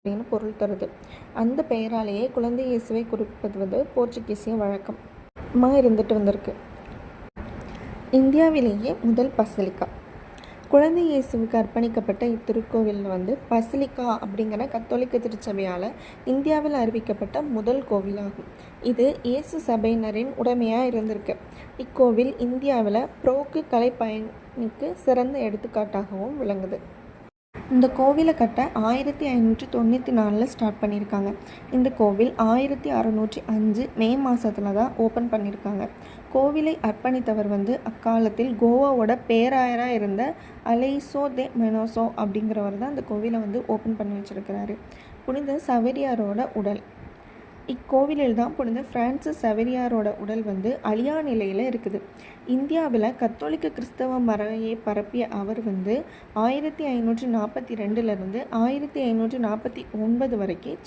அப்படின்னு பொருள் தருது. அந்த பெயராலேயே குழந்தை இயேசுவை குறிப்பிடுவது போர்ச்சுகீசிய வழக்கமாக இருந்துட்டு வந்திருக்கு. இந்தியாவிலேயே முதல் பசிலிக்கா. குழந்தை இயேசுவுக்கு அர்ப்பணிக்கப்பட்ட இத்திருக்கோவில் பசிலிக்கா அப்படிங்கிற கத்தோலிக்க திருச்சபையால் இந்தியாவில் அறிவிக்கப்பட்ட முதல் கோவிலாகும். இது இயேசு சபையினரின் உடைமையாக இருந்திருக்கு. இக்கோவில் இந்தியாவில் புரோக்கு கலை பயணிக்கு சிறந்த எடுத்துக்காட்டாகவும் விளங்குது. இந்த கோவிலை கட்ட 1594 ஸ்டார்ட் பண்ணியிருக்காங்க. இந்த கோவில் 1605 மே மாதத்தில் தான் ஓப்பன் பண்ணியிருக்காங்க. கோவிலை அர்ப்பணித்தவர் அக்காலத்தில் கோவாவோட பேராயராக இருந்த அலைசோ தே மெனோசோ அப்படிங்கிறவர் தான் இந்த கோவிலை ஓப்பன் பண்ணி வச்சுருக்கிறாரு. புனித சவேரியாரோட உடல். இக்கோவிலில் தான் புனித பிரான்சிஸ் சவேரியாரோட உடல் அழியா நிலையில் இருக்குது. இந்தியாவில் கத்தோலிக்க கிறிஸ்தவ மறையை பரப்பிய அவர் 1542 1549 வரைக்கும்